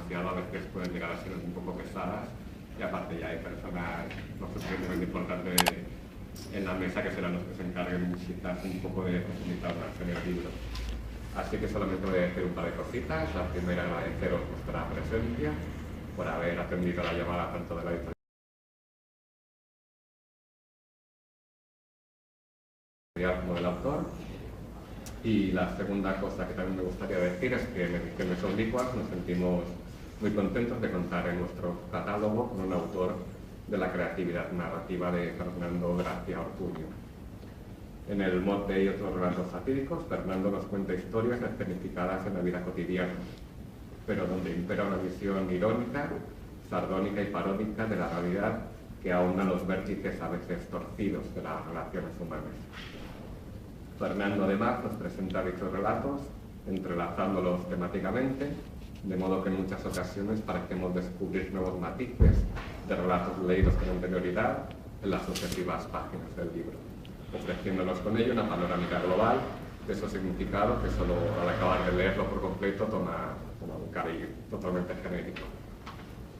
demasiado, a veces pueden llegar a ser un poco pesadas, y aparte ya hay personas lo suficientemente importantes en la mesa que serán los que se encarguen quizás un poco de profundizar más en el libro. Así que solamente voy a decir un par de cositas. La primera, agradeceros vuestra presencia por haber atendido la llamada tanto de la editorial como del autor. Y la segunda cosa que también me gustaría decir es que en Ediciones Oblicuas nos sentimos muy contentos de contar en nuestro catálogo con un autor de la creatividad narrativa de Fernando Gracia Ortuño. En el mote y otros relatos satíricos, Fernando nos cuenta historias escenificadas en la vida cotidiana, pero donde impera una visión irónica, sardónica y paródica de la realidad que ahonda los vértices a veces torcidos de las relaciones humanas. Fernando además nos presenta dichos relatos, entrelazándolos temáticamente, de modo que en muchas ocasiones parecemos descubrir nuevos matices de relatos leídos con anterioridad en las sucesivas páginas del libro, ofreciéndonos con ello una panorámica global de esos significados que solo al acabar de leerlo por completo toma un cariz totalmente genérico.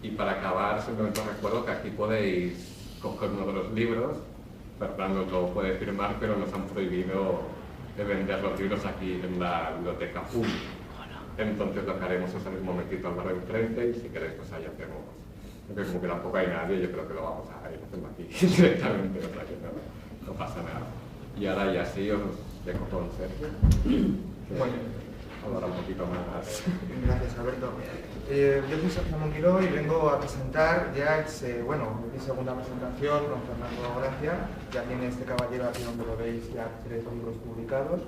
Y para acabar, simplemente os recuerdo que aquí podéis coger uno de los libros. Fernando lo puede firmar, pero nos han prohibido de vender los libros aquí en la biblioteca pública. Entonces lo que haremos es salir un momentito al bar de enfrente y si queréis pues ahí hacemos. Aunque como que tampoco hay nadie, yo creo que lo vamos a ir haciendo aquí directamente, o sea que no pasa nada. Y ahora ya sí os dejo con Sergio. Bueno, hablará un poquito más. Gracias, Alberto. Yo soy Sergio Monguiró y vengo a presentar ya, mi segunda presentación con Fernando Gracia. Ya tiene este caballero aquí donde lo veis ya 3 libros publicados.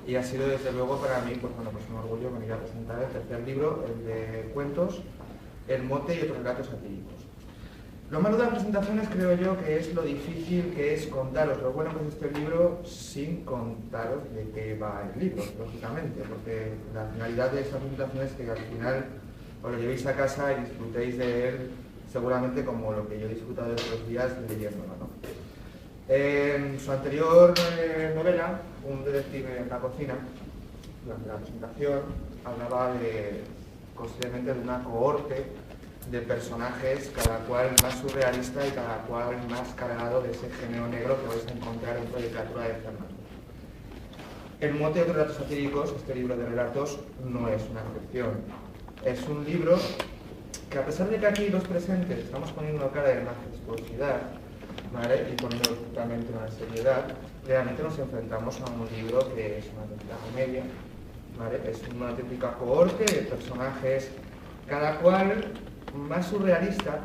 Y ha sido desde luego para mí pues un orgullo venir a presentar el tercer libro, el de cuentos, El mote y otros relatos satíricos. Lo malo de las presentaciones creo yo que es lo difícil que es contaros lo bueno que es este libro sin contaros de qué va el libro, lógicamente, porque la finalidad de esta presentación es que al final os lo llevéis a casa y disfrutéis de él seguramente como lo que yo he disfrutado de estos días leyéndolo, ¿no? En su anterior novela, Un detective en la cocina, durante la presentación, hablaba posiblemente de una cohorte de personajes, cada cual más surrealista y cada cual más cargado de ese género negro que vais a encontrar en la literatura de Fernando. El mote de otros relatos satíricos, este libro de relatos, no es una excepción. Es un libro que, a pesar de que aquí los presentes estamos poniendo cara de majestuosidad, ¿vale? Y poniendo totalmente una seriedad, realmente nos enfrentamos a un libro que es una auténtica comedia, ¿vale? Es una auténtica cohorte de personajes, cada cual más surrealista,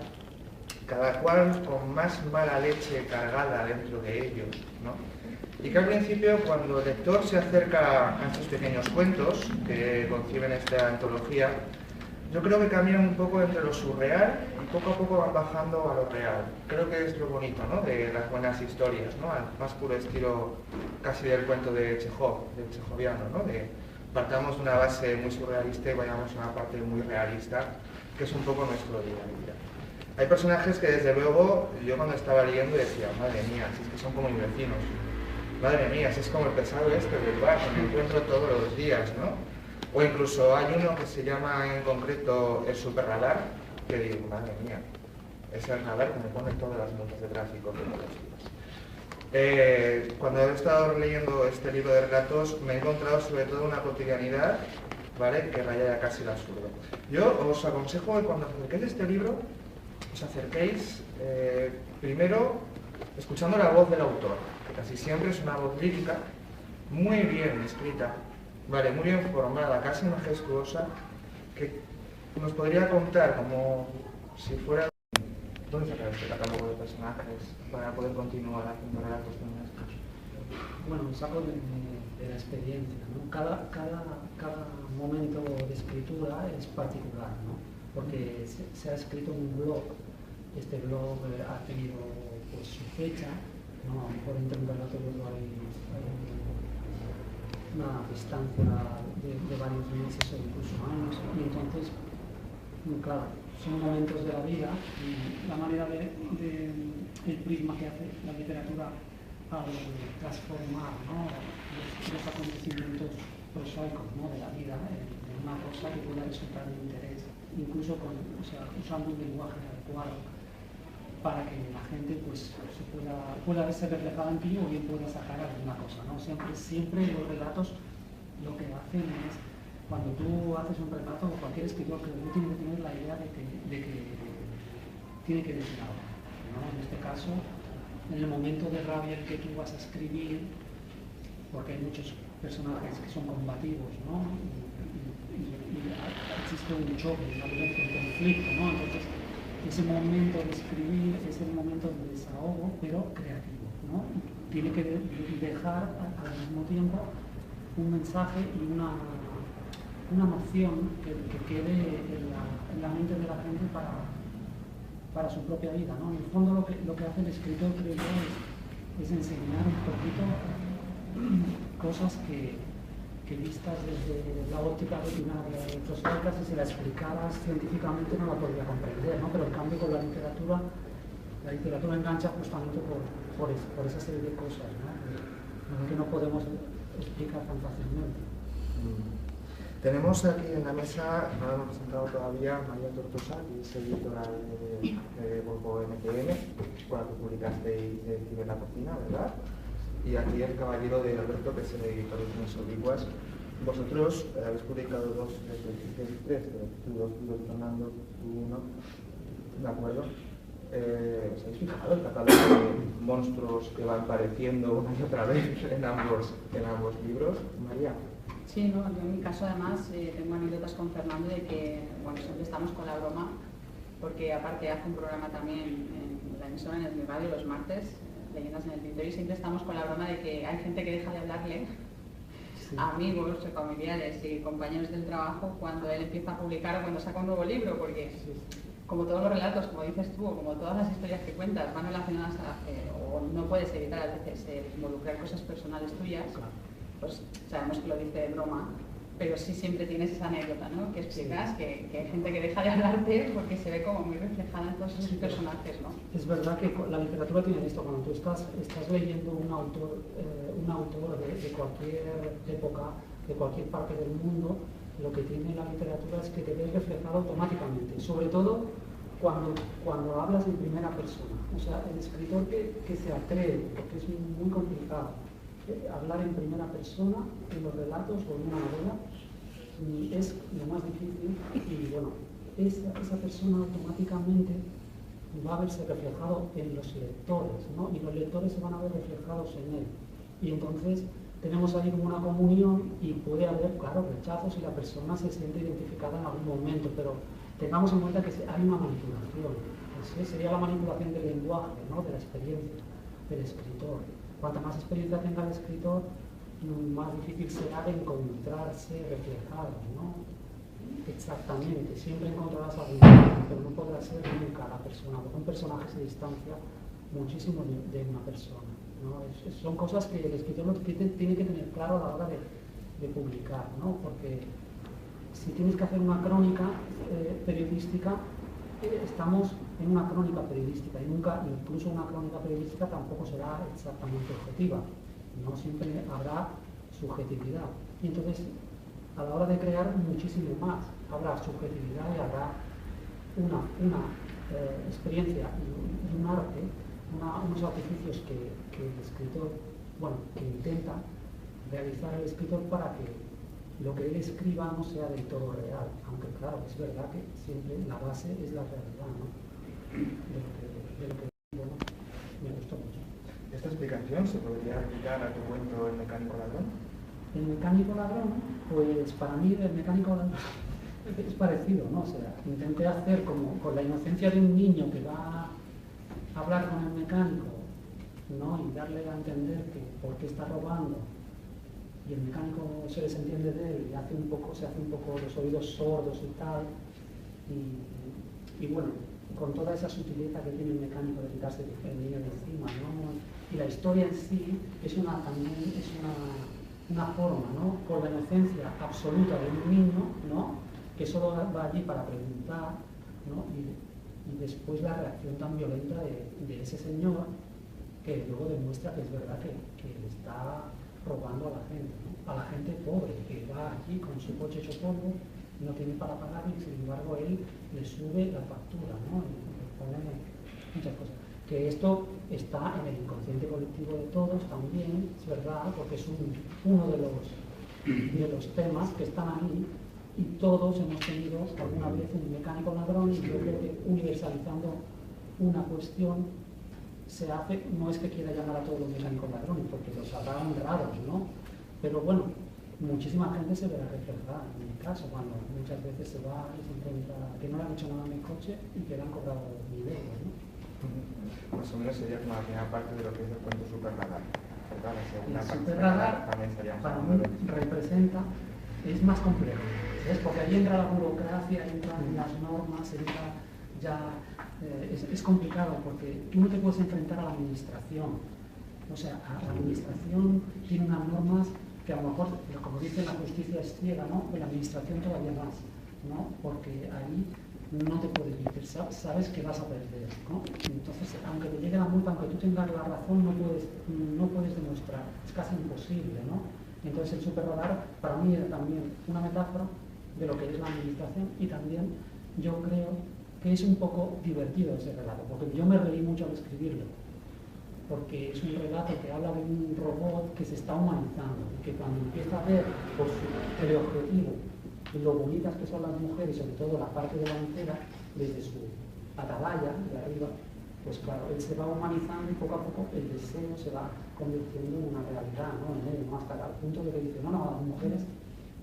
cada cual con más mala leche cargada dentro de ellos, ¿no? Y que al principio, cuando el lector se acerca a estos pequeños cuentos que conciben esta antología, yo creo que caminan un poco entre lo surreal y poco a poco van bajando a lo real. Creo que es lo bonito, ¿no?, de las buenas historias, ¿no?, al más puro estilo casi del cuento de Chejov, del chejoviano, ¿no?, de partamos de una base muy surrealista y vayamos a una parte muy realista, que es un poco nuestro día a día. Hay personajes que desde luego, yo cuando estaba leyendo decía, madre mía, si es que son como mis vecinos, madre mía, si es como el pesado este del bar, que me encuentro todos los días, ¿no? O incluso hay uno que se llama en concreto el superradar, que digo, madre mía, es el radar que me pone todas las multas de tráfico todos los días. Cuando he estado leyendo este libro de relatos me he encontrado sobre todo una cotidianidad, ¿vale?, que raya ya casi el absurdo. Yo os aconsejo que cuando os acerquéis a este libro, os acerquéis primero escuchando la voz del autor, que casi siempre es una voz lírica, muy bien escrita, vale, muy bien formada, casi majestuosa, que nos podría contar como si fuera... ¿Dónde sacar este catálogo de personajes para poder continuar haciendo relatos como estos? Bueno, me saco de la experiencia, ¿no? Cada momento de escritura es particular, ¿no? Porque se ha escrito en un blog, este blog ha tenido pues, su fecha, ¿no? A lo mejor entre un relato y otro hay una distancia de varios meses o incluso años, y entonces, claro, son momentos de la vida y la manera el prisma que hace la literatura al transformar, ¿no?, los acontecimientos prosaicos, ¿no?, de la vida en una cosa que pueda resultar de interés incluso usando un lenguaje adecuado para que la gente pues, pueda verse reflejada en ti o bien pueda sacar alguna cosa, ¿no? Siempre los relatos lo que hacen es, cuando tú haces un relato, cualquier escritor que tiene que tener la idea de que tiene que decir algo, ¿no? En este caso, en el momento de rabia en que tú vas a escribir, porque hay muchos personajes que son combativos, ¿no? Y existe un choque, una violencia, un conflicto, ¿no? Entonces, ese momento de escribir es el momento de desahogo, pero creativo, ¿no? Tiene que dejar al mismo tiempo un mensaje y una noción que quede en la mente de la gente para su propia vida, ¿no? En el fondo lo que hace el escritor, creo yo, es enseñar un poquito cosas que vistas desde la óptica rutinaria de Toscaica, si se la explicaras científicamente no la podría comprender, ¿no? Pero en cambio con la literatura engancha justamente por esa serie de cosas, ¿no? Que no podemos explicar tan fácilmente. Tenemos aquí en la mesa, no lo hemos presentado todavía, María Tortosa, que es editora de Grupo NPM, con la que publicasteis El Cine en la Cocina, ¿verdad? Y aquí el caballero de Alberto, que es el editor de Cines Oblicuas. Vosotros habéis publicado dos libros, Fernando, uno, ¿de acuerdo? ¿Os habéis fijado el catálogo de monstruos que van apareciendo una y otra vez en ambos libros? María. Sí, no, yo en mi caso además tengo anécdotas con Fernando de que, bueno, siempre estamos con la broma, porque aparte hace un programa también en la emisora, en el radio, los martes, Leyendas en el Tintero, y siempre estamos con la broma de que hay gente que deja de hablarle a amigos, familiares y compañeros del trabajo cuando él empieza a publicar o cuando saca un nuevo libro, porque como todos los relatos, como dices tú, o como todas las historias que cuentas van relacionadas o no puedes evitar a veces involucrar cosas personales tuyas, pues sabemos que lo dice de broma, pero sí siempre tienes esa anécdota, ¿no? Que explicas que hay gente que deja de hablarte porque se ve como muy reflejada en todos esos personajes, ¿no? Es verdad que la literatura tiene esto, cuando tú estás leyendo un autor de cualquier época, de cualquier parte del mundo, lo que tiene la literatura es que te ves reflejado automáticamente, sobre todo cuando hablas en primera persona. O sea, el escritor que se atreve, porque es muy complicado, hablar en primera persona en los relatos o en una novela es lo más difícil y bueno, esa persona automáticamente va a verse reflejado en los lectores, ¿no? Y los lectores se van a ver reflejados en él y entonces tenemos ahí como una comunión y puede haber, claro, rechazos si la persona se siente identificada en algún momento, pero tengamos en cuenta que hay una manipulación, sería la manipulación del lenguaje, ¿no? De la experiencia del escritor. Cuanta más experiencia tenga el escritor, más difícil será de encontrarse reflejado, ¿no? Exactamente, siempre encontrarás algún pero no podrá ser nunca la persona, porque un personaje se distancia muchísimo de una persona, ¿no? Son cosas que el escritor tiene que tener claro a la hora de publicar, ¿no? Porque si tienes que hacer una crónica periodística, estamos en una crónica periodística y nunca, incluso una crónica periodística tampoco será exactamente objetiva, no siempre habrá subjetividad y entonces a la hora de crear muchísimo más habrá subjetividad y habrá una experiencia y un arte, unos artificios que el escritor, bueno, que intenta realizar el escritor para que lo que él escriba no sea del todo real, aunque claro, es verdad que siempre la base es la realidad, ¿no? De lo que bueno, me gustó mucho. ¿Esta explicación se podría aplicar a tu cuento El Mecánico Ladrón? El Mecánico Ladrón, pues para mí el Mecánico Ladrón es parecido, ¿no? O sea, intenté hacer como con la inocencia de un niño que va a hablar con el mecánico, ¿no? Y darle a entender que por qué está robando y el mecánico se desentiende de él y se hace un poco los oídos sordos y tal y bueno, con toda esa sutileza que tiene el mecánico de quitarse el niño de encima, ¿no? Y la historia en sí también es una forma, ¿no? Con la inocencia absoluta de un niño, ¿no? Que solo va allí para preguntar, ¿no? Y después la reacción tan violenta de ese señor que luego demuestra que es verdad que le está robando a la gente, ¿no? A la gente pobre que va allí con su coche hecho polvo, no tiene para pagar y sin embargo él él le sube la factura, ¿no? Y le pone muchas cosas. Que esto está en el inconsciente colectivo de todos también, es verdad, porque es uno de los temas que están ahí, y todos hemos tenido alguna vez un mecánico ladrón, y yo creo que universalizando una cuestión se hace, no es que quiera llamar a todos los mecánicos ladrones, porque los habrá honrados, ¿no? Pero bueno, muchísima gente se verá reflejada en mi caso, cuando muchas veces se va y se encuentra que no le han hecho nada a mi coche y que le han cobrado 1.000 euros, ¿no? Más o menos sería como la primera parte de lo que es el cuento Superradar, ¿verdad? La segunda El parte Superradar también sería para mí representa, es más complejo, ¿sabes? Porque ahí entra la burocracia, entran las normas, entra ya, es complicado porque tú no te puedes enfrentar a la administración. O sea, la administración tiene unas normas que a lo mejor, como dice la justicia es ciega, ¿no? En la administración todavía más, ¿no? Porque ahí no te puedes meter, sabes que vas a perder, ¿no? Entonces, aunque te llegue la multa, aunque tú tengas la razón, no puedes demostrar, es casi imposible, ¿no? Entonces el Superradar para mí era también una metáfora de lo que es la administración, y también yo creo que es un poco divertido ese relato, porque yo me reí mucho al escribirlo, porque es un relato que habla de un robot que se está humanizando, y que cuando empieza a ver por su teleobjetivo lo bonitas que son las mujeres, sobre todo la parte delantera, desde su atalaya de arriba, pues claro, él se va humanizando y poco a poco el deseo se va convirtiendo en una realidad, ¿no? En él, ¿no? Hasta el punto de que dice, no, a las mujeres,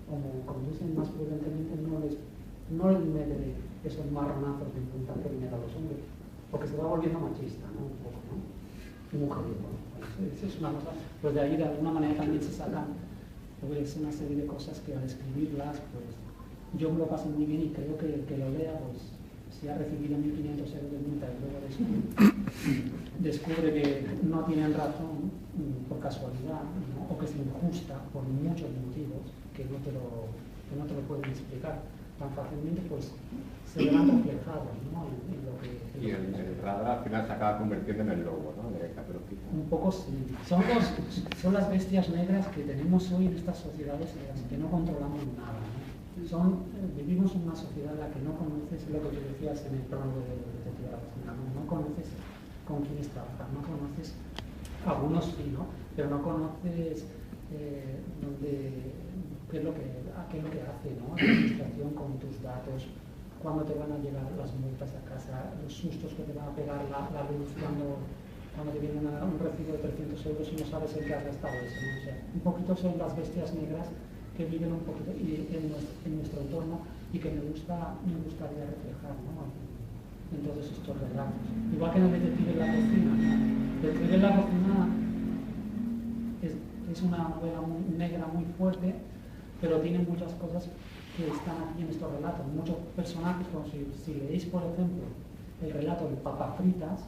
como conducen más prudentemente, no les mete esos marronazos de punta que vienen a los hombres, porque se va volviendo machista, ¿no? Un poco, ¿no? Y mujeriego, ¿no? Eso es una cosa, pues de ahí de alguna manera también se sacan pues una serie de cosas que al escribirlas, pues yo me lo paso muy bien, y creo que el que lo lea, pues si ha recibido 1.500 euros de multa y luego descubre que no tienen razón por casualidad, ¿no? O que es injusta por muchos motivos que no te lo pueden explicar tan fácilmente, pues se verán reflejados, ¿no? en lo que... Y el radar al final se acaba convirtiendo en el lobo, ¿no? De Caperucita. Un poco sí. Son las bestias negras que tenemos hoy en estas sociedades en las que no controlamos nada, ¿no? Vivimos en una sociedad en la que no conoces lo que tú decías en el prólogo de Detective de la Cocina, no conoces con quiénes trabajan, no conoces, algunos sí, ¿no? Pero no conoces qué es lo que hace, ¿no? La administración con tus datos, cuándo te van a llegar las multas a casa, los sustos que te va a pegar la luz cuando te viene un recibo de 300 euros y no sabes en qué has gastado eso, ¿no? O sea, un poquito son las bestias negras que viven un poquito en nuestro entorno, y que me gustaría reflejar, ¿no? En todos estos relatos. Igual que en el Detective en la Cocina, ¿no? Detective en la Cocina es una novela muy negra, muy fuerte, pero tiene muchas cosas que están aquí en estos relatos. Muchos personajes, como si leéis, por ejemplo, el relato de Papas Fritas,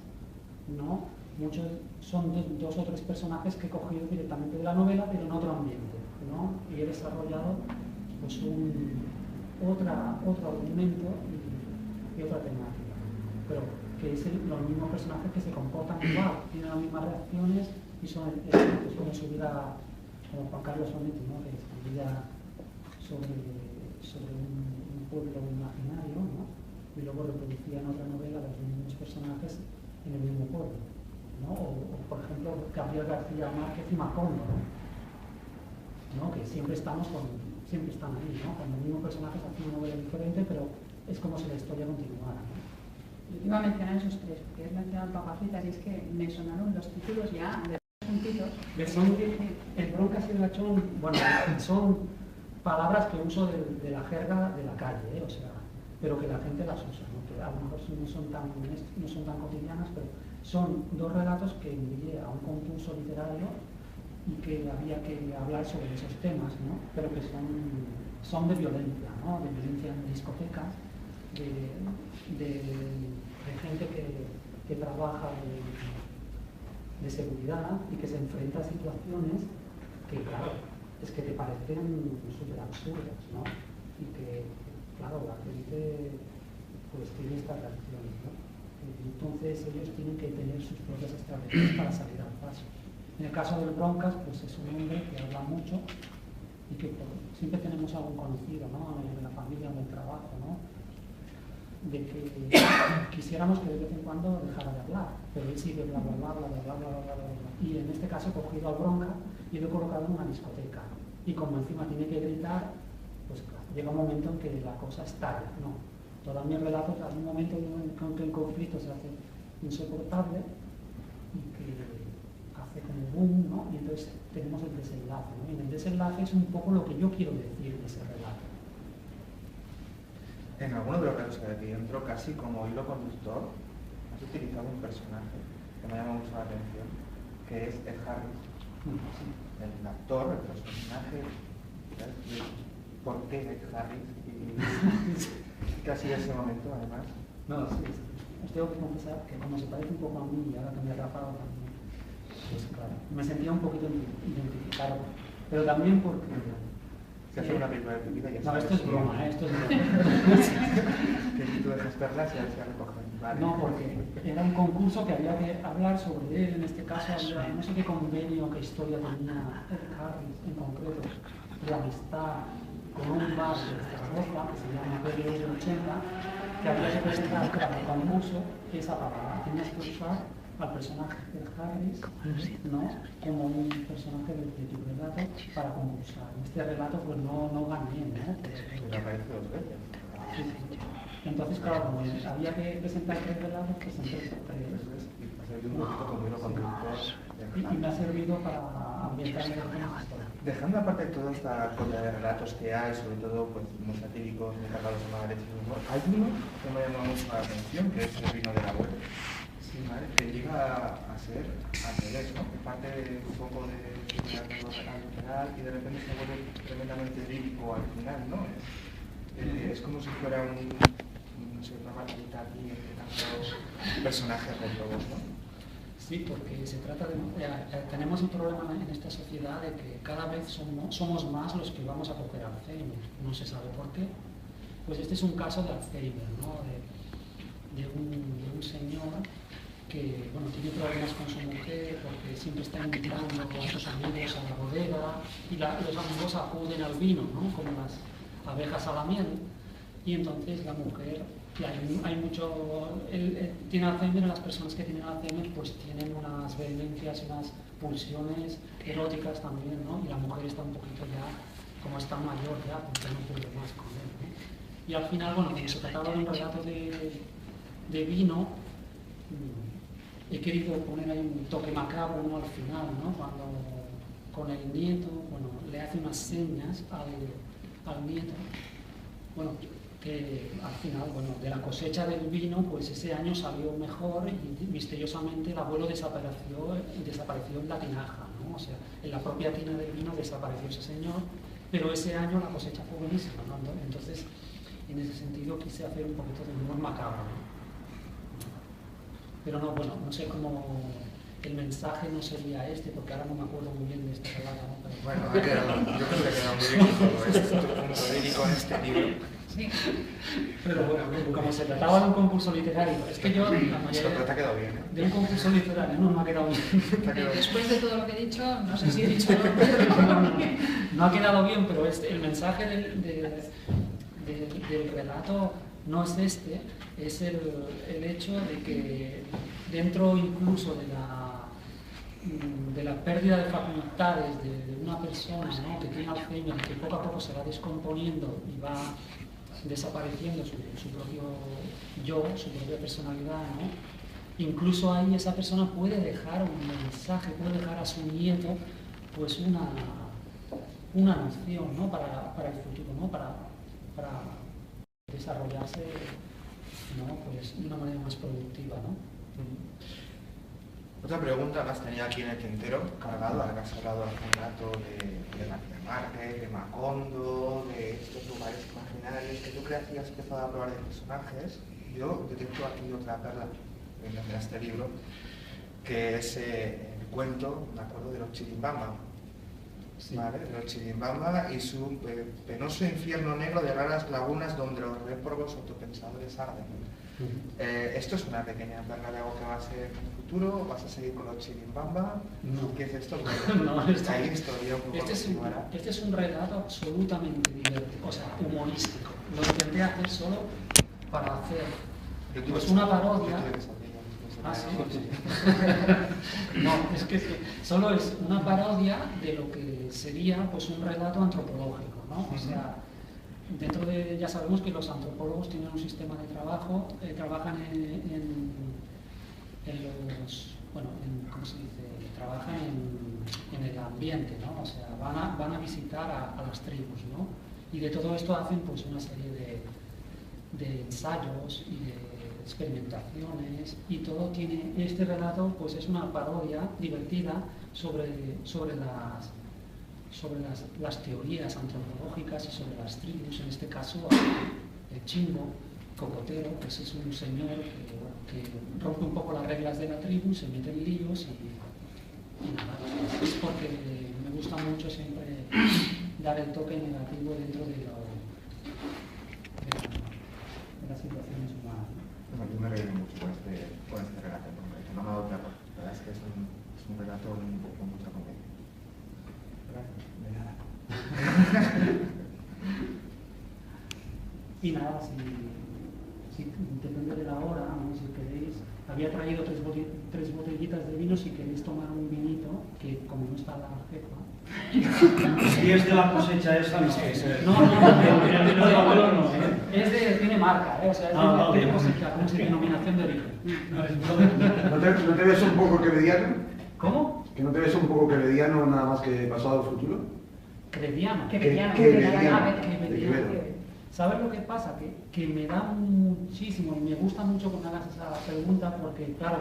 ¿no? Muchos son dos o tres personajes que he cogido directamente de la novela, pero en otro ambiente, ¿no? Y he desarrollado pues otro argumento y otra temática, pero que es los mismos personajes que se comportan igual, tienen las mismas reacciones y son como su vida, como Juan Carlos Onetti, ¿no? Que escribía sobre un pueblo imaginario, ¿no? Y luego reproducía en otra novela los mismos personajes en el mismo pueblo, ¿no? O por ejemplo, Gabriel García Márquez y Macondo, ¿no? Que siempre están ahí, ¿no? Con los mismos personajes hacen una novela diferente, pero es como si la historia continuara, ¿no? Yo iba a mencionar esos tres, porque has mencionado Papas Fritas, y es que me sonaron los títulos ya de juntitos. El broncas y el gachón, bueno, son palabras que uso de la jerga de la calle, o sea, pero que la gente las usa, ¿no? Que a lo mejor no son tan cotidianas, pero son dos relatos que envié a un concurso literario y que había que hablar sobre esos temas, ¿no? Pero que son de violencia, ¿no? De violencia en discotecas, de gente que trabaja de seguridad y que se enfrenta a situaciones que, claro, es que te parecen súper absurdas, ¿no? Y que, claro, la gente pues tiene estas reacciones, ¿no? Entonces ellos tienen que tener sus propias estrategias para salir al paso. En el caso del Broncas, pues es un hombre que habla mucho y que siempre tenemos algún conocido, ¿no? En la familia o en el trabajo, ¿no? de que quisiéramos que de vez en cuando dejara de hablar, pero él sigue bla bla bla bla bla bla bla bla bla. Y en este caso he cogido al Bronca y lo he colocado en una discoteca. Y como encima tiene que gritar, pues claro, llega un momento en que la cosa estalla, ¿no? Todos mis relatos, hay un momento en que el conflicto se hace insoportable y que hace como boom, ¿no? Y entonces tenemos el desenlace, ¿no? Y en el desenlace es un poco lo que yo quiero decir de ese relato. En alguno de los relatos que aquí dentro, casi como hilo conductor, has utilizado un personaje que me llama mucho la atención, que es Ed Harris, el actor, el personaje. ¿Sabes? ¿Por qué Ed Harris? Y casi ese momento, además. No, sí. Os tengo que confesar que como se parece un poco a mí y ahora que me he rapado también, pues claro, me sentía un poquito identificado, pero también porque... Se hace una película de tu vida y ya no, esto es broma, esto es broma. Que si tú dejas perlas y se recogen. Vale. No, porque era un concurso que había que hablar sobre él, en este caso había no sé qué convenio, qué historia tenía Ed Harris en concreto, de amistad con un bar de Zaragoza que se llama PL 80, que había que presentar para el concurso esa palabra. Tenías que usar al personaje de Harris, ¿no? Como un personaje de tu relato para concursar. En este relato pues no gané, ¿no? Pero aparece dos veces. Sí. Entonces, claro, como había que presentar 3 relatos, pues entonces Y ha servido un poquito como hilo conductor. y me ha servido para ambientarme con la historia. Dejando aparte toda esta colla de relatos que hay, sobre todo pues muy satíricos, muy cargados de mala leche y humor, hay uno que me llama mucho la atención, que es el vino del abuelo. ¿Vale? Que llega a ser al revés, ¿no? Que parte un poco de algo real y de repente se vuelve tremendamente lírico al final, ¿no? Es como si fuera no sé, una batallita aquí entre tantos personajes retrovos, ¿no? Sí, porque se trata de... tenemos un problema en esta sociedad de que cada vez somos más los que vamos a coger Alzheimer. No se sabe por qué. Pues este es un caso de Alzheimer, ¿no? De un señor que bueno, tiene problemas con su mujer porque siempre está invitando a sus amigos a la bodega y los amigos acuden al vino, ¿no? Como las abejas a la miel. Y entonces la mujer, y hay mucho, tiene Alzheimer, las personas que tienen Alzheimer pues tienen unas vehemencias, unas pulsiones eróticas también, ¿no? Y la mujer está un poquito ya, como está mayor ya, pues no puede más con él, ¿no? Y al final, bueno, como se trataba de un relato de vino, he querido poner ahí un toque macabro, ¿no? Al final, ¿no? Cuando con el nieto, bueno, le hace unas señas al nieto, bueno, que al final, bueno, de la cosecha del vino, pues ese año salió mejor y misteriosamente el abuelo desapareció en la tinaja, ¿no? O sea, en la propia tina del vino desapareció ese señor, pero ese año la cosecha fue buenísima, ¿no? Entonces, en ese sentido quise hacer un poquito de humor macabro, ¿no? Pero no, bueno, no sé cómo el mensaje no sería este, porque ahora no me acuerdo muy bien de este relato, ¿no? Pero... Bueno, yo creo que ha quedado muy bien todo esto, tu punto lírico en este libro. Sí. Pero bueno, como se trataba de un concurso literario, es que yo, la Pero mayoría te ha quedado bien, ¿eh? de un concurso literario, no me ha quedado bien. Te ha quedado bien. Después de todo lo que he dicho, no sé si he dicho algo. No ha quedado bien, pero el mensaje del relato no es este, es el hecho de que dentro incluso de la pérdida de facultades de una persona, ¿no? Que tiene Alzheimer, que poco a poco se va descomponiendo y va desapareciendo su propio yo, su propia personalidad, ¿no? Incluso ahí esa persona puede dejar un mensaje, puede dejar a su nieto pues una noción, ¿no? para el futuro, ¿no? Para desarrollarse, ¿no? Pues de una manera más productiva, ¿no? Otra pregunta más tenía aquí en el tintero, cargado, ahora que has hablado hace un rato de García Márquez, de Macondo, de estos lugares imaginarios que tú creas y has empezado a probar de personajes. Yo detecto aquí otra perla en este libro, que es el cuento, me acuerdo, de los Chirimbamba. Sí. ¿Vale? De los Chirimbamba y su penoso infierno negro de raras lagunas donde los réprobos autopensadores arden. ¿Esto es una pequeña perla de algo que va a ser en el futuro? ¿Vas a seguir con los Chirimbamba? No. ¿Qué es esto? No, hay historia un poco este es un relato absolutamente divertido, o sea, humorístico. Lo intenté hacer solo para hacer pues una parodia. Ah, sí. No, es que solo es una parodia de lo que sería pues un relato antropológico, ¿no? O sea, dentro de, ya sabemos que los antropólogos tienen un sistema de trabajo, trabajan en los, bueno, ¿cómo se dice? Trabajan en el ambiente, ¿no? O sea, van a visitar a las tribus, ¿no? Y de todo esto hacen pues una serie de ensayos y de experimentaciones, y todo tiene, este relato pues es una parodia divertida sobre las teorías antropológicas y sobre las tribus. En este caso el Chimbo Cocotero pues es un señor que rompe un poco las reglas de la tribu, se mete en líos y nada, es porque me gusta mucho siempre dar el toque negativo dentro de las situaciones humanas, ¿no? Bueno, yo me reí mucho con este relato, porque no me ha dado terror. La verdad es que es un relato con mucha comedia. Gracias. De nada. Y nada, si depende de la hora, ¿no? Si queréis, había traído tres botellitas de vino, si queréis tomar un vinito, que como no está la jefa. Si es de la cosecha esa, no. No, tiene marca, o sea, es de cosecha, como si denominación de origen. ¿No te ves un poco quevediano? ¿Cómo? ¿Que no te ves un poco quevediano nada más que pasado al futuro? Crediano. Quevediano. ¿Sabes lo que pasa? Que me da muchísimo, y me gusta mucho que me hagas esa pregunta, porque claro,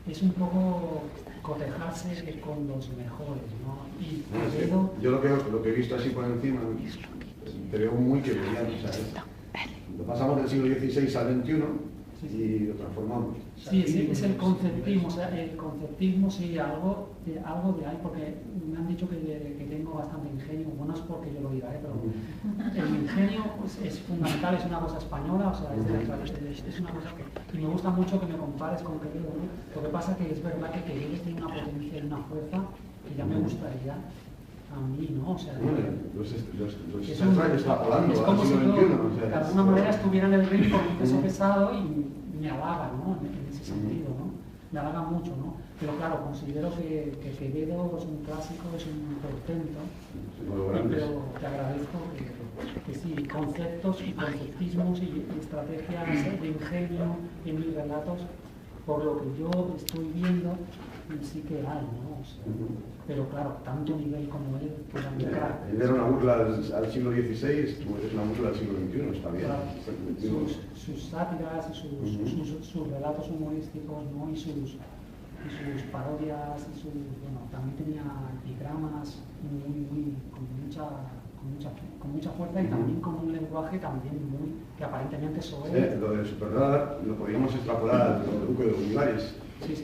es un poco cotejarse con los mejores, ¿no? Y Quevedo... Yo lo que he visto así por encima, te veo muy quevediano, ¿sabes? Lo pasamos del siglo XVI al XXI y lo transformamos. Sí, es el conceptismo, o sea, el conceptismo sí, algo de ahí, porque me han dicho que tengo bastante ingenio, bueno, es porque yo lo diga, pero el ingenio pues, es fundamental, es una cosa española, o sea, es una cosa que... Y me gusta mucho que me compares con Quevedo, ¿no? Lo que pasa que es verdad que Quevedo tiene una potencia y una fuerza que ya me gustaría a mí, ¿no? O sea, los extraños extrapolando es al como si siglo yo, XXI. O sea, de alguna manera, estuviera en el ring con un peso pesado y me halaga, ¿no? En ese sentido, ¿no? Me halaga mucho, ¿no? Pero claro, considero que Quevedo es un clásico, es un portento, pero te agradezco que sí, conceptos y conceptismos y estrategias de ingenio en mis relatos, por lo que yo estoy viendo, sí que hay, ¿no? O sea, pero claro, tanto nivel como él, que era muy crack. Él era una burla al siglo XVI, tú eres una burla al siglo XXI, está bien. Claro, sus sátiras y sus relatos humorísticos, ¿no? Y sus parodias, bueno, también tenía epigramas con mucha fuerza y también con un lenguaje también que aparentemente soez. Lo de Superdad lo podríamos extrapolar al Duque de Olivares. Sí,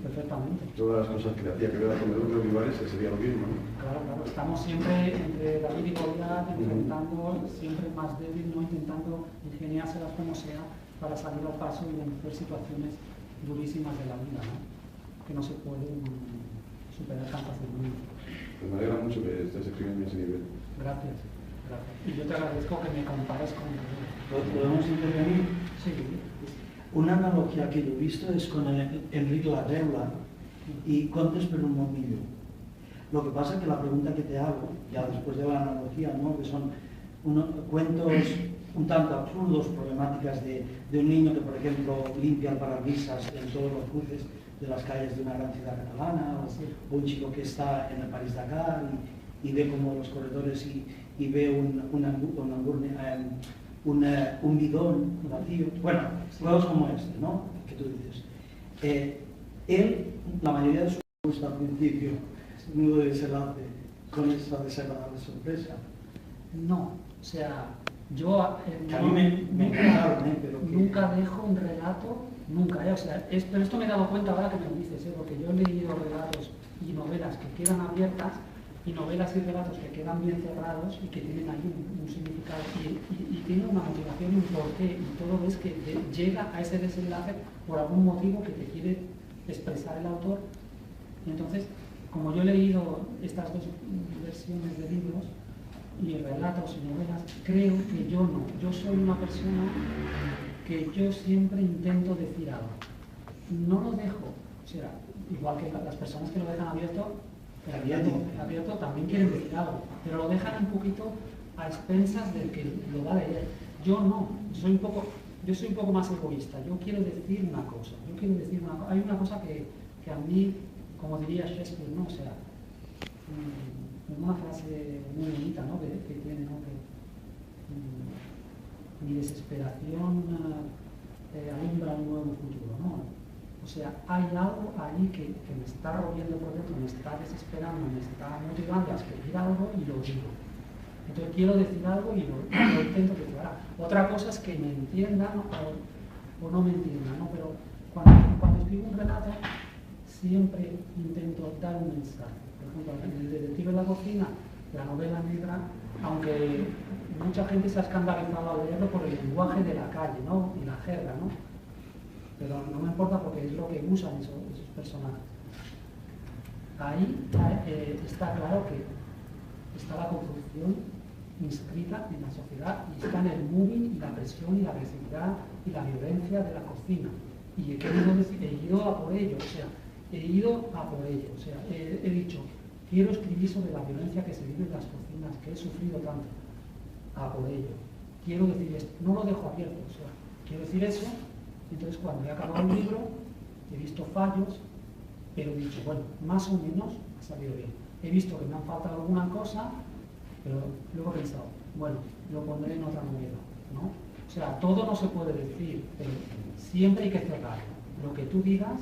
perfectamente. Todas las cosas que le hacía que ver con el Duque de Olivares sería lo mismo, ¿no? Claro, estamos siempre entre David y Goliat, enfrentando siempre el más débil, ¿no? Intentando ingeniárselas como sea para salir al paso y vencer situaciones durísimas de la vida, ¿no? Que no se pueden superar tan fácilmente. Pues me alegra mucho que estés escribiendo ese nivel. Gracias. Y yo te agradezco que me compares con él. ¿Podemos intervenir? Sí. Una analogía que yo he visto es con Enric la Reula y Contes per un món millor. Lo que pasa es que la pregunta que te hago, ya después de la analogía, ¿no? Que son cuentos un tanto absurdos, problemáticas de un niño que, por ejemplo, limpia el parabrisas en todos los cruces de las calles de una gran ciudad catalana, o un chico que está en el París-Dakar y ve como los corredores y ve un bidón vacío. Bueno, juegos como este, ¿no? Que tú dices. Él, la mayoría de sus gusta al principio, nudo de desenlace, con esa desagradable sorpresa. No, o sea, yo que a mí me encantaron, pero nunca dejo un relato, nunca, o sea, pero esto me he dado cuenta ahora que me lo dices, porque yo he leído relatos y novelas que quedan abiertas y novelas y relatos que quedan bien cerrados y que tienen ahí un significado y tienen una motivación y un porqué, y todo es que llega a ese desenlace por algún motivo que te quiere expresar el autor. Y entonces, como yo he leído estas dos versiones de libros, y relatos y novelas, creo que yo no. Yo soy una persona que yo siempre intento decir algo. No lo dejo, o sea, igual que las personas que lo dejan abierto también quieren decir algo, pero lo dejan un poquito a expensas del que lo va a leer. Yo no, yo soy un poco más egoísta. Yo quiero decir una cosa, hay una cosa que a mí, como diría Shakespeare, ¿no? O sea, una frase muy bonita, ¿no? que tiene, ¿no? Que mi desesperación alumbra un nuevo futuro, ¿no? O sea, hay algo ahí que me está robiendo por dentro, me está desesperando, me está motivando a escribir algo y lo digo. Entonces quiero decir algo y lo intento declarar. Otra cosa es que me entiendan o no me entiendan, ¿no? Pero cuando escribo un relato siempre intento dar un mensaje. Por ejemplo, en El detective en la cocina, la novela negra, aunque mucha gente se ha escandalizado al leerlo por el lenguaje de la calle, ¿no? Y la jerga, ¿no? Pero no me importa porque es lo que usan esos personajes. Ahí está claro que está la corrupción inscrita en la sociedad y está en el moving y la presión y la agresividad y la violencia de la cocina. Y he ido a por ello, he dicho, quiero escribir sobre la violencia que se vive en las cocinas, que he sufrido tanto, a por ello. Quiero decir esto, no lo dejo abierto, o sea, quiero decir eso. Entonces, cuando he acabado el libro, he visto fallos, pero he dicho, bueno, más o menos ha salido bien. He visto que me han faltado alguna cosa, pero luego he pensado, bueno, lo pondré en otra novela, ¿no? O sea, todo no se puede decir, pero siempre hay que cerrar. Lo que tú digas,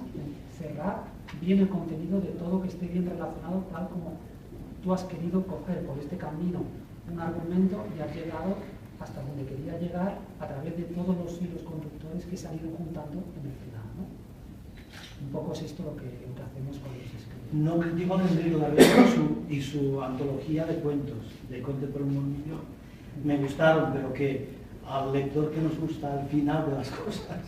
cerrar bien el contenido de todo que esté bien relacionado, tal como tú has querido coger por este camino un argumento y has llegado hasta donde quería llegar a través de todos los hilos conductores que se han ido juntando en el final, ¿no? Un poco es esto lo que hacemos cuando se escribe. No critico a Enrique Larrero y su antología de cuentos, de Conte por un Murmullo, me gustaron, pero que al lector que nos gusta al final de las cosas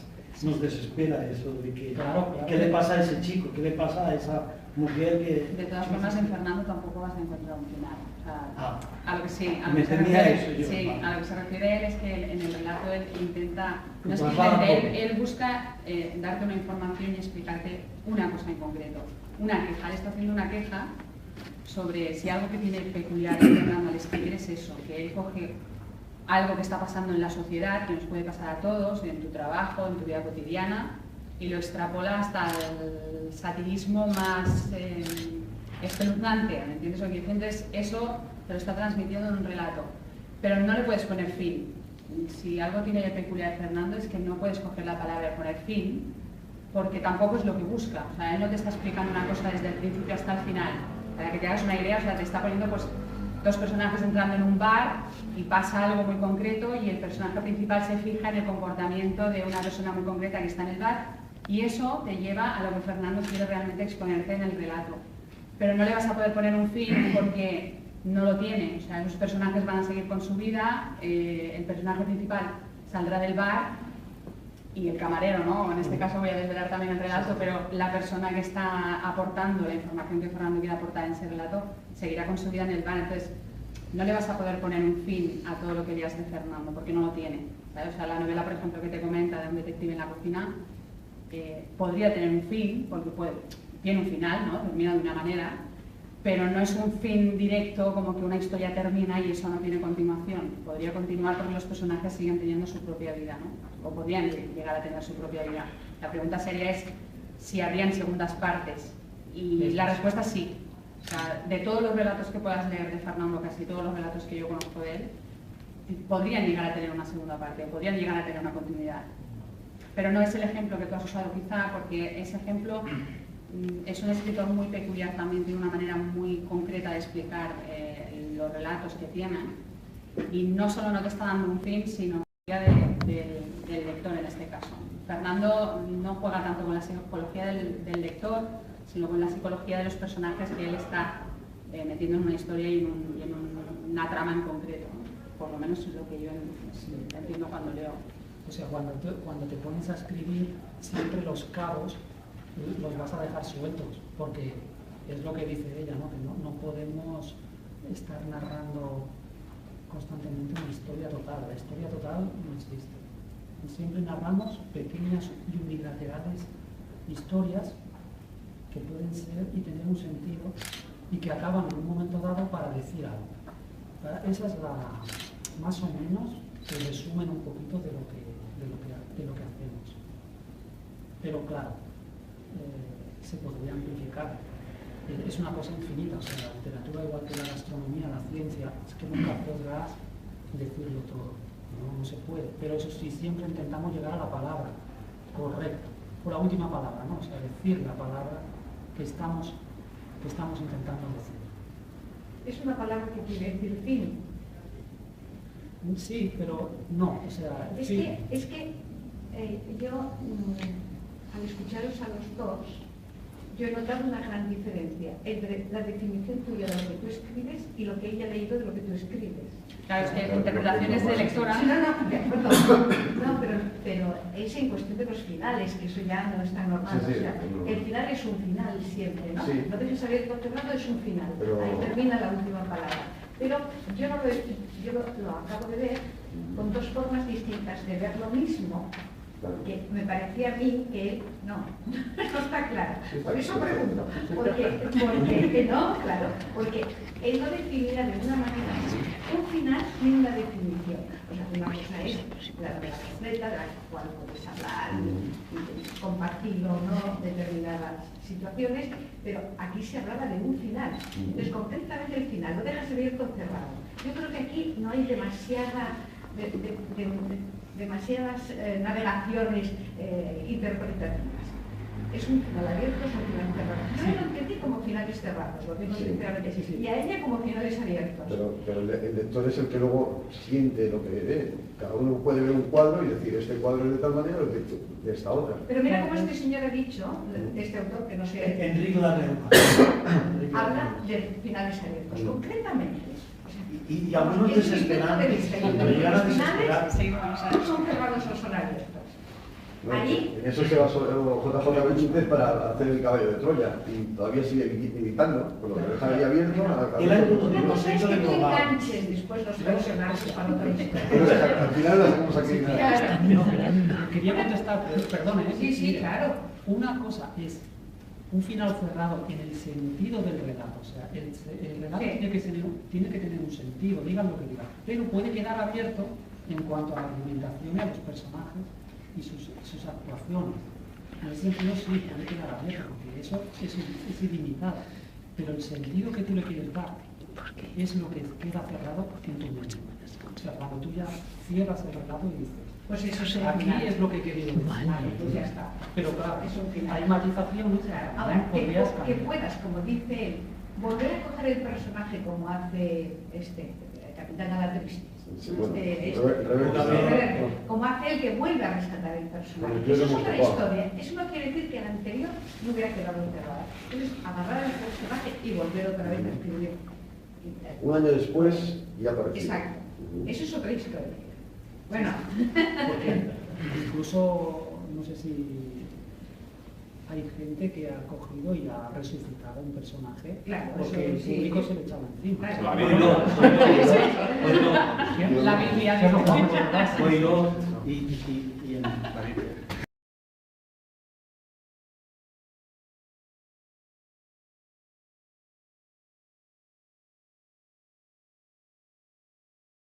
nos desespera eso de que claro. ¿Qué le pasa a ese chico? ¿Qué le pasa a esa mujer que...? De todas formas, en Fernando tampoco vas a encontrar un final. O sea, a lo que sí, a lo me que se temía refiere, eso yo, sí, vale. a lo que se refiere él es que en el relato él intenta, no es que Traslada intente, él busca darte una información y explicarte una cosa en concreto, una queja. Él está haciendo una queja sobre si algo que tiene peculiar en Fernando al escribir es eso, que él coge algo que está pasando en la sociedad, que nos puede pasar a todos, en tu trabajo, en tu vida cotidiana, y lo extrapola hasta el satirismo más espeluznante, ¿me entiendes? Entonces eso te lo está transmitiendo en un relato, pero no le puedes poner fin. Si algo tiene de peculiar Fernando es que no puedes coger la palabra y poner fin, porque tampoco es lo que busca. O sea, él no te está explicando una cosa desde el principio hasta el final. Para que te hagas una idea, o sea, te está poniendo pues dos personajes entrando en un bar y pasa algo muy concreto y el personaje principal se fija en el comportamiento de una persona muy concreta que está en el bar y eso te lleva a lo que Fernando quiere realmente exponerte en el relato. Pero no le vas a poder poner un fin porque no lo tiene. O sea, esos personajes van a seguir con su vida, el personaje principal saldrá del bar y el camarero, ¿no? En este caso voy a desvelar también el relato, pero la persona que está aportando la información que Fernando quiere aportar en ese relato seguirá con su vida en el bar. Entonces, no le vas a poder poner un fin a todo lo que leas de Fernando, porque no lo tiene, ¿sabes? O sea, la novela, por ejemplo, que te comenta de un detective en la cocina, podría tener un fin, porque tiene un final, ¿no? Termina de una manera, pero no es un fin directo, como que una historia termina y eso no tiene continuación. Podría continuar porque los personajes siguen teniendo su propia vida, ¿no? O podrían llegar a tener su propia vida. La pregunta seria es si habrían segundas partes. Y la respuesta es sí. O sea, de todos los relatos que puedas leer de Fernando, casi todos los relatos que yo conozco de él, podrían llegar a tener una segunda parte, podrían llegar a tener una continuidad. Pero no es el ejemplo que tú has usado quizá, porque ese ejemplo es un escritor muy peculiar también, tiene una manera muy concreta de explicar los relatos que tienen. Y no solo no te está dando un fin, sino del lector en este caso. Fernando no juega tanto con la psicología del lector, sino con la psicología de los personajes que él está metiendo en una historia y en una trama en concreto, ¿no? Por lo menos es lo que yo entiendo cuando leo. O sea, cuando te pones a escribir, siempre los cabos los vas a dejar sueltos, porque es lo que dice ella, ¿no? Que no podemos estar narrando constantemente una historia total. La historia total no existe. Siempre narramos pequeñas y unilaterales historias que pueden ser y tener un sentido y que acaban en un momento dado para decir algo. Esa es más o menos el resumen un poquito de lo que hacemos. Pero claro, se podría amplificar. Es una cosa infinita, o sea, la literatura, igual que la gastronomía, la ciencia, es que nunca podrás decirlo todo, no se puede. Pero eso sí, siempre intentamos llegar a la palabra correcta, o la última palabra, ¿no? O sea, decir la palabra que estamos intentando decir. Es una palabra que quiere decir fin. Sí, pero no, o sea... Es fin. que yo, al escucharos a los dos, yo he notado una gran diferencia entre la definición tuya de lo que tú escribes y lo que ella ha leído de lo que tú escribes. Claro, es que interpretaciones de lectora... Sí, no, pero es en cuestión de los finales, que eso ya no es tan normal. Sí, o sea, el final es un final siempre, ¿no? Sí. No dejes abierto o cerrado, es un final. Pero... Ahí termina la última palabra. Pero yo lo acabo de ver con dos formas distintas de ver lo mismo, que me parecía a mí que no está claro. Por eso pregunto, porque no, claro, porque él no definirá de una manera un final ni una definición. O sea, una cosa es la novela completa, de la cual puedes hablar y compartir o no determinadas situaciones, pero aquí se hablaba de un final. Entonces, concretamente el final, lo dejas abierto o cerrado. Yo creo que aquí no hay demasiadas navegaciones interpretativas. Es un final abierto, es un final cerrado. Yo lo entendí como finales cerrados, lo digo sinceramente, y a ella como finales abiertos. Pero el lector es el que luego siente lo que ve. Cada uno puede ver un cuadro y decir, este cuadro es de tal manera o de esta otra. Pero mira cómo este señor ha dicho, este autor, que no sé... Enrique Larreu. Habla de finales abiertos, concretamente. Y algunos desesperantes. Cuando llegan a desesperar. Son cerrados o son abiertos. No, Allí... en eso se basó JJ Benítez para hacer el caballo de Troya y todavía sigue editando, con lo que deja ahí abierto. Una cosa es que tú enganches después los personajes para otra historia. Pero al final lo hacemos aquí. No, quería contestar, perdone. Sí, claro. Una cosa es un final cerrado en el sentido del relato, o sea, el relato tiene que tener un sentido, digan lo que digan, pero puede quedar abierto en cuanto a la argumentación y a los personajes y sus actuaciones. En ese sentido sí, puede quedar abierto, porque eso es ilimitado, pero el sentido que tú le quieres dar es lo que queda cerrado en tu mente. O sea, cuando tú ya cierras el relato y dices, pues eso aquí es lo que he querido decir. Pues ya está. Pero claro, es un final. hay matizaciones. Ahora, podrías que cambiar. puedas, como dice él, volver a coger el personaje como hace el Capitán Agatriste. Sí, bueno, Como hace el que vuelve a rescatar el personaje. Bueno, Eso es otra historia. Eso no quiere decir que el anterior no hubiera quedado enterrado. Entonces, agarrar al personaje y volver otra vez a escribir. Un año después ya apareció. Exacto. Eso es otra historia. Bueno. Porque incluso, no sé si hay gente que ha cogido y ha resucitado un personaje, claro, porque el sí, público sí. se le echaba encima. Claro. La Biblia. Oído, y